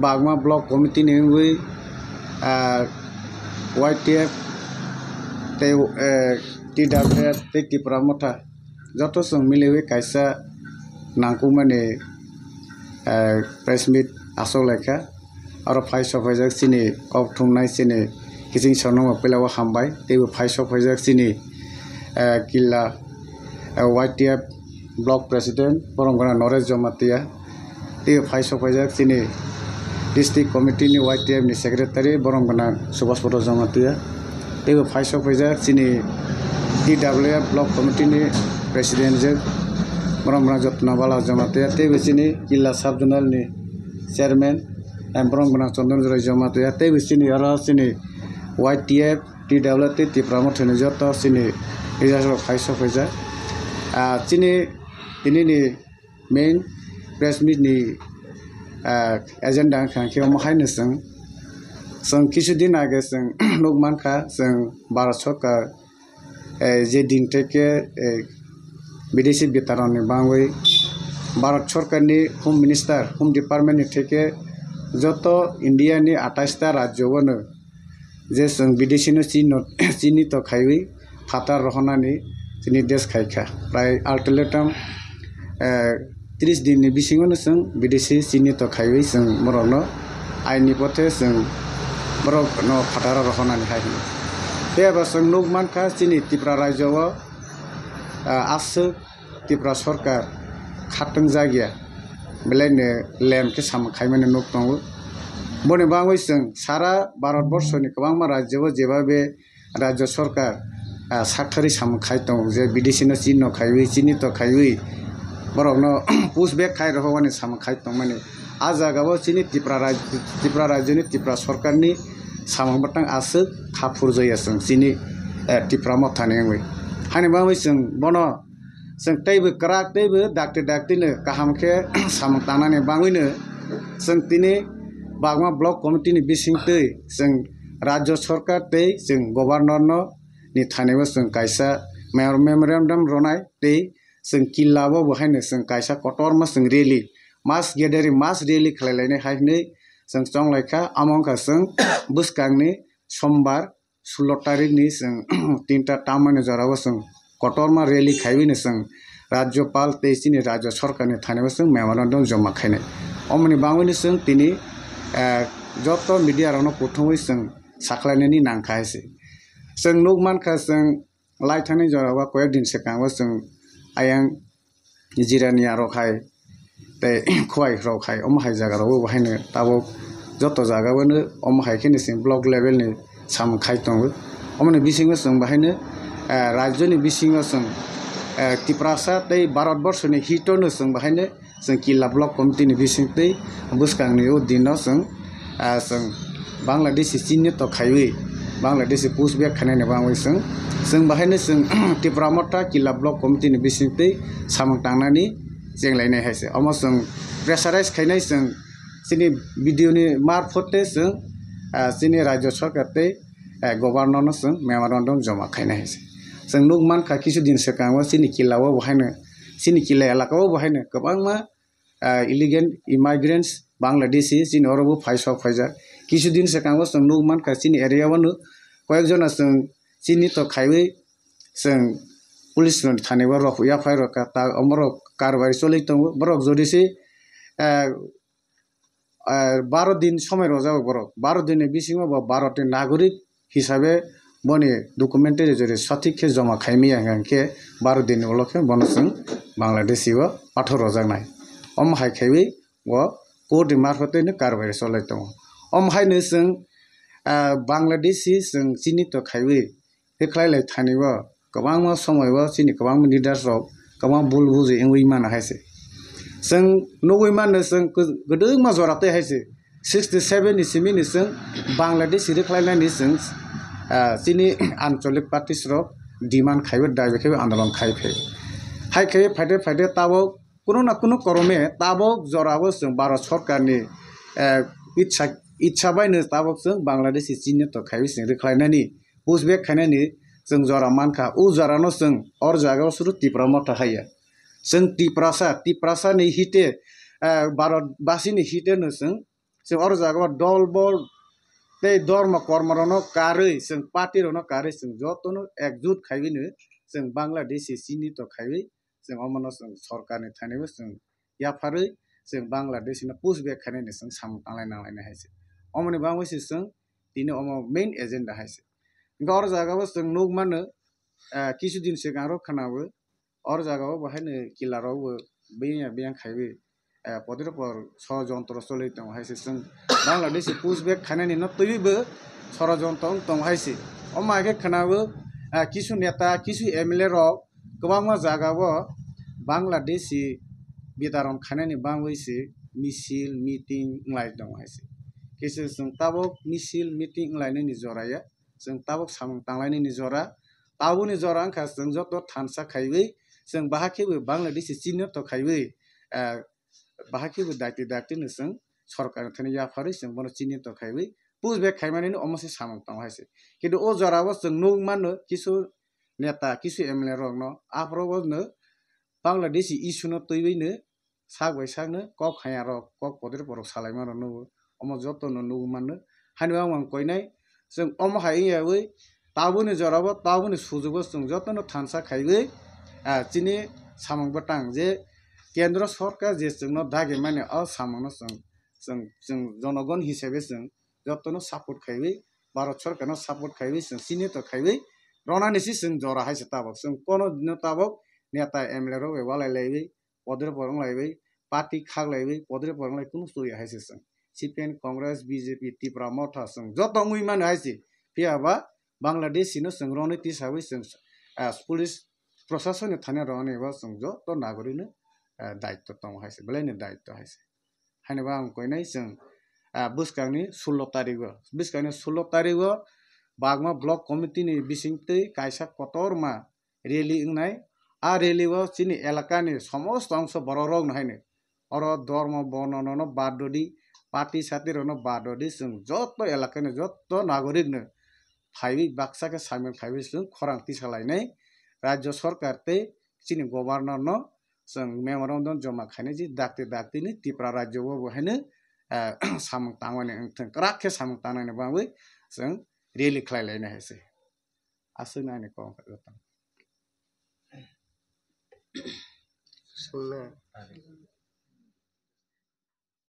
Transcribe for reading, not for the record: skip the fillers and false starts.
Bagma Block Committee Ningui YTF TWF Tipramota Joto Sung Milewe Kaisa Nangkumane press meet Asoleka or of Five of Isaac Sini of Tunai Sini Kissing Sono Pilawa Hambai, they were Five of Isaac Sini Killa YTF Block President, Porongana Norris Jomatia, they were Five of Isaac Sini District Committee ni YTF ni Secretary, Borongana Subaspoto Jomatia, they were Five of Isaac Sini TWF Block Committee ni President Borongana Jotnavala Jomatia, they were Sini Killa Subjournal ni Chairman and Borongana Chondra Jomatia, they were Sini Ara Sini YTF TWF Tipramotani Jota Sini is of Five of Isaac. Sini ini main press meet ni agenda kan kyo mahai sang kisudin aga sang nokman ka sang Bharat Sarkar je din থেকে বিদেশি বিতরণ বাংলায় ভারত সরকার ni home minister home department ni থেকে যত India ni 28 টা রাজ্য বনো যে sang বিদেশি no চিনি তো খাইবি ফাটার রহনানি চিনি দেশ খাইখা প্রায় আল্টিমেটাম 30 दिन ni bisingono जों বিদেশি চিনি তো খাইবি जों মরনো আইনি পথে जों মরনো ফাটার রহনানি খাইবি बेबा जों नगमानखा चिनि त्रिपुरा राज्योआव आसो त्रिपुरा सरकार खातों जागिया बेलायनो लेमके सामखायमाने नग दङ बने बाङै जों सारा भारतबर्षनि गोबां राज्योआव जेबा बे राज्य सरकार साख्रि सामखाय दङ जे बिदेशिनो चिनो खायबि चिनि तो खायबि बरकनो पुसबेक खाय रहवानि सामखाय दङ माने आ जागायाव चिनि त्रिपुरा राज्योनि त्रिपुरा सरकारनि सामबाटां आसो खाफुर जायासों चिनि त्रिपुरा मथानि हानि बाङै जों बनो जों तैबो क्राक तैबो डाक्टिनो गाहामखे सामतानाने बाङैनो जों दिनै बागमा ब्लक कमिटिनि बिसिंतै जों राज्य सरकार तै जों गभर्नरनो नि थानायाव जों कायसा मेमोरेन्डाम रनाय तै जों किल्लाबो बहायनो जों कायसा कटरमा जों रेली मास गेदेरिं मास रेली खालायलायनाय हायनै जों चंलायखा आमंखा जों बुसकांनि समबार 16 तारिखनि जों 3टा टामनि जराव जों कटरमा रेली खायबिनो जों राज्यपाल तेसिनि राज्य सरकारनि थानायाव जों मेमोरेन्डाम जमा खायनाय अमनि बाङैनो जों दिनै जत मीडिया रावनो पुथुङै जों साख्लायनायनि नांखायसै जों नगमानखा जों लाइथानि जराव कयेक दिन सिगाङाव जों आयां जिरानि आरखाय ते खवाय रखाय अमहाय जागारावबो बाहायनो ताबो जत जागावनो अमहायखिनि जों ब्लक लेभेलनि सामखाय दङ अमनि बिसिङाव जों बाहायनो राज्यनि बिसिङाव जों त्रिपुरासा तै भारतबर्षनि हितनो जों बाहायनो जों किल्ला ब्लक कमिटिनि बिसिंतै बुसकांनि दिनाव जों बांलादेशी चिनि तो खायबि बांलादेशी पुसबेक खानायनि बाङै जों बाहायनो जों त्रिपुरा मथा किल्ला ब्लक कमिटिनि बिसिंतै सामतांनानि जेंलायनाय हायसे अम जों प्रेसाराइज खायनाय जों चिनि भिडिअनि मार्फते जों चिनि राज्य सरकार तै गभर्नरनो जों मेमोरेन्डाम जमा खायनाय हायसे जों नगमानखा किसु दिन सिगाङाव चिनि किल्लायाव बाहायनो चिनि किल्ला एलाकायाव बाहायनो गोबां इलिगेल इमाइग्रेन्ट्स बांलादेशी चिनि अरबो फायजा किसु दिन सिगाङाव जों नगमानखा चिनि एरियायावनो कयेकजना जों चिनि तो खायबि जों पुलिस थानायाव रखया फाय रखा ता अमरक कारबारी चलै दङ बरक जदिसि 12 दिन समय रजाव बरक 12 दिन बिसिङाव भारतनि नागरिक हिसाबै बने डकुमेन्टारि जरे सठिकखे जमा खायमिया गांखे 12 दिन उलखे बनसं बांलादेशीव पाठर रजानाय अमहाय खायबि व कोर्ट मार्फतैनो कारबारी चलै दङ अमहायनो जों बांलादेशी जों चिनि तो खायबि हेख्लायलाय थानिव गोबां समायव चिनि गोबां लिडार्सआव गोबां बुल बुजि इंवै मान हायसे जों नगै मान जों गोदों मा जराते हायसे 67 नि सिमिनि जों बांलादेशी हेख्लायनायनि जों चिनि आंचलिक पार्टीसर डिमान्ड खायबो दाबेखे आन्दोलन खायफे हायखे फायदे ताबो कुनु ना कुनु करमे ताबो जराबो जों भारत सरकारनि इच्छा बायनो ताबो जों बांलादेशी चिनि तो खायबि जों हेख्लायनायनि पुसबेक खायनायनि जों जरा मानखा उ जरानो जों और जागायाव सुरु त्रिपुरा मथा हाया जों त्रिपुरासा नि हिते भारतबासिनि हितेनो जों जों अर जागा दल बल ते धर्म कर्मरनो कारै जों पार्टीरनो कारै जों जतनो एकजुट खाइबिनो जों बांलादेश सिनि तो खाइबि जों अमनो जों सरकारनि थानायबो जों याफारै जों बांलादेशनो पुशबेक खानायनो जों साम नांलायनांलायनो हायसे अमनि बांवैसो जों दिनो अम मेन एजेन्डा हायसे अर जागाबो जों नुग मानो কিছুদিন सिगां आरो खोनाबो अर जागाबो बाहायनो किलारावबो बेयां खाइबि पदेर पर षড়যন্ত্র চলিত हायसे जों बांलादेश पुशबेक खानायनि न तैबो षড়যন্ত্র दं हायसे अमागे खोनाबो किसु नेता किसु एमएलए रक गोबां जागाबो बांलादेशी बिदारन खानायनि बांवैसो मिसिल मिटिं लाइ दं हायसे किसु जों ताबक मिसिल मिटिं लाइननि जराया जों ताबक सामं तांलायनि जरा ताबुनि जरा अंखा जों जत थानसा खाइबै जों बाहाखेबो बांलादेशी चिनो तो खाइबै बाहाखेबो दायति दायतिनो जों सरकार थानि याफारै जों बनो चिनो तो खाइबै पुशबेक खाइमानिनो अमसे सामं तां हायसे किन्तु ओ जराबो जों नुग मानो किसु नेता किसु एमएलए रक न आफ्रोबो न बांलादेशी इस्युनो तैबैनो सागबाय सागनो कक हाया रक कक पदेर परक सालायमा रनो अम जतनो नुग मानो हानु आं कइनाय जों अम हायैयाबै ताबुनि जराबो ताबुनि सुजुबो जों जतनो थानसा खाइबै चिनि सामं बटां जे केन्द्र सरकार जे जोंनो दागे माने अ सामंनो जों जनगण हिसाबै जों जतनो सापर्ट खाइबै भारत सरकारनो सापर्ट खाइबै जों चिनि तो खाइबै रनानिसि जों जरा हायसे ताबक जों कोनो दिन ताबक नेता एमएलए रो वालाय लाइबै पदेर परं लाइबै पार्टी खाग लाइबै पदेर परं लाइ कुनु सोया हायसे जों सीपीएम कांग्रेस बीजेपी त्रिपुरा मथा जों जत मुइ माने हायसे फियाबा बांलादेशीनो जों रणनीति हिसाबै जों पुलिस प्रशासन थाने रहने एबा जों जत नागरिकनो दायित्व दं हायसे बेलायनो दायित्व हायसे हायनोबा आं कइनाय जों बुसकांनि 16 तारिख बागमा ब्लक कमिटिनि बिसिंतै कायसा कतरमा रेली इंनाय आ रेलीव चिनि एलाकानि समस्त अंश बररग नायनो अर धर्म वर्णनो बाददि पार्टी साथिरनो बाददि जों जत एलाकानि जत नागरिकनो फाइबि बाक्साके सामिल खाइबि जों खरांथि सालायनाय राज्य सरकार ते चिनि गभर्नर न जों मेमोरेन्डम जमा खायनाय जि दाक्ति दाक्तिनि त्रिपुरा राज्यबो बहायनो सामं तांवाने ओंथों राखे सामं तांनायनो बांबै जों रेली खालायलायनो हायसे आसोनायनो कम जतां